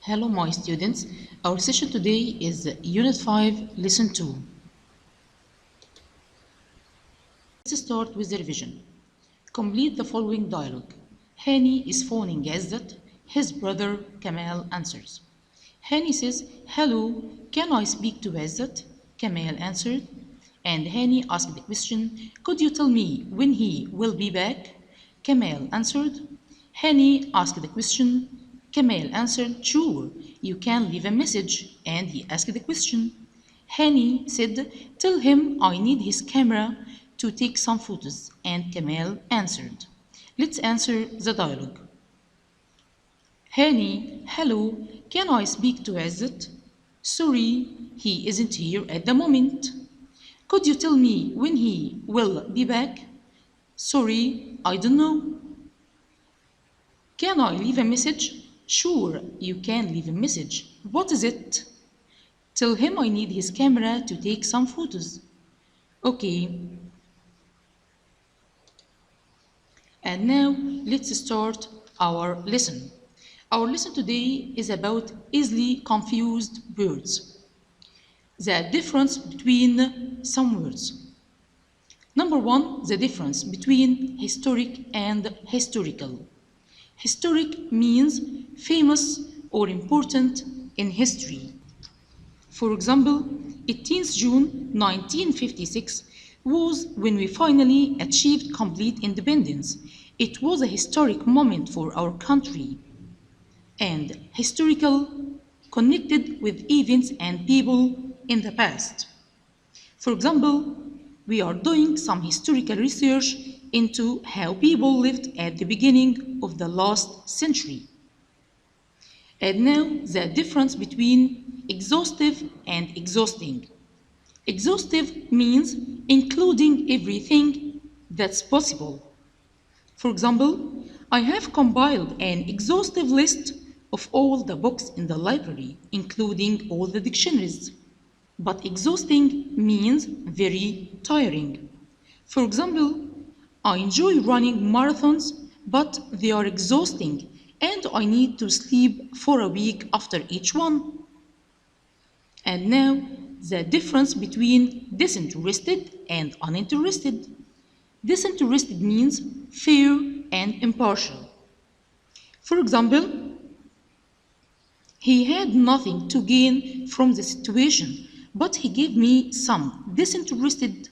Hello, my students. Our session today is Unit 5, Lesson 2. Let's start with the revision. Complete the following dialogue. Hani is phoning Izzat. His brother Kamal answers. Hani says, "Hello, can I speak to Izzat?" Kamal answered. And Hani asked the question, "Could you tell me when he will be back?" Kamal answered. Hani asked the question. Kamal answered, "Sure, you can leave a message." And he asked the question. Hani said, "Tell him I need his camera to take some photos." And Kamal answered. Let's answer the dialogue. Hani, hello, can I speak to Izzat? Sorry, he isn't here at the moment. Could you tell me when he will be back? Sorry, I don't know. Can I leave a message? Sure, you can leave a message. What is it? Tell him I need his camera to take some photos. Okay. And now let's start our lesson. Our lesson today is about easily confused words. The difference between some words. Number one, the difference between historic and historical. Historic means famous or important in history. For example, 18th June 1956 was when we finally achieved complete independence. It was a historic moment for our country. And historical, connected with events and people in the past. For example, we are doing some historical research into how people lived at the beginning of the last century. And now the difference between exhaustive and exhausting. Exhaustive means including everything that's possible. For example, I have compiled an exhaustive list of all the books in the library, including all the dictionaries. But exhausting means very tiring. For example, I enjoy running marathons, but they are exhausting and I need to sleep for a week after each one. And now, the difference between disinterested and uninterested. Disinterested means fair and impartial. For example, he had nothing to gain from the situation, but he gave me some disinterested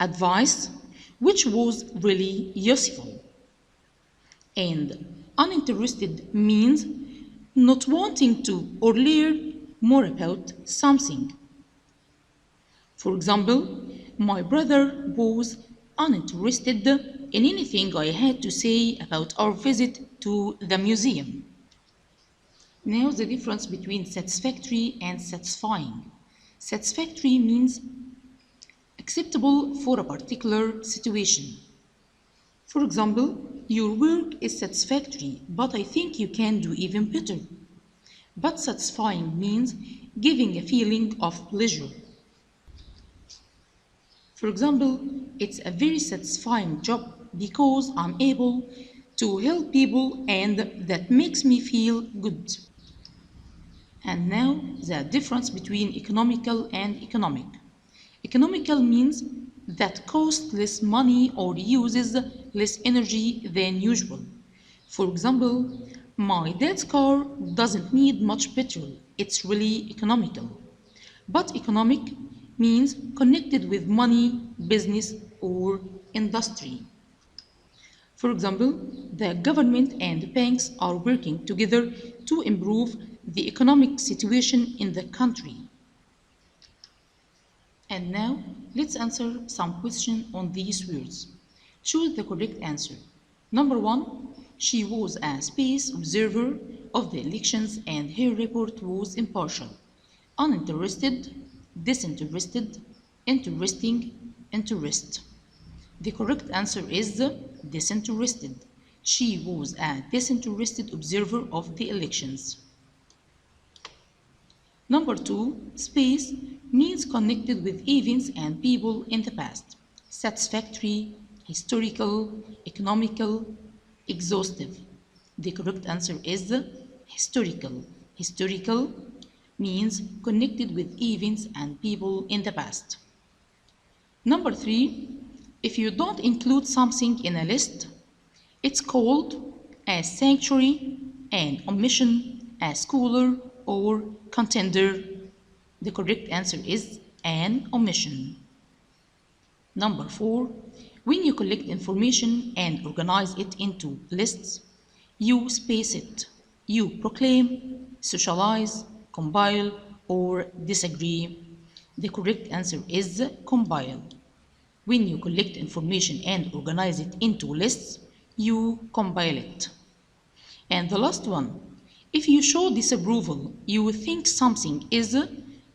advice, which was really useful. And uninterested means not wanting to or learn more about something. For example, my brother was uninterested in anything I had to say about our visit to the museum. Now the difference between satisfactory and satisfying. Satisfactory means acceptable for a particular situation. For example, your work is satisfactory, but I think you can do even better. But satisfying means giving a feeling of pleasure. For example, it's a very satisfying job because I'm able to help people and that makes me feel good. And now the difference between economical and economic. Economical means that costs less money or uses less energy than usual. For example, my dad's car doesn't need much petrol. It's really economical. But economic means connected with money, business, or industry. For example, the government and banks are working together to improve the economic situation in the country. And now, let's answer some questions on these words. Choose the correct answer. Number one, she was a space observer of the elections and her report was impartial. Uninterested, disinterested, interesting, interest. The correct answer is disinterested. She was a disinterested observer of the elections. Number two, space means connected with events and people in the past. Satisfactory, historical, economical, exhaustive. The correct answer is historical. Historical means connected with events and people in the past. Number 3, if you don't include something in a list, it's called a sanctuary, an omission, a scholar, or contender. The correct answer is an omission. Number 4, when you collect information and organize it into lists, you space it. You proclaim, socialize, compile, or disagree. The correct answer is compile. When you collect information and organize it into lists, you compile it. And the last one, if you show disapproval, you think something is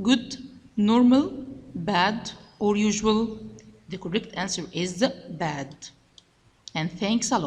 good, normal, bad, or usual. The correct answer is bad. And thanks a lot.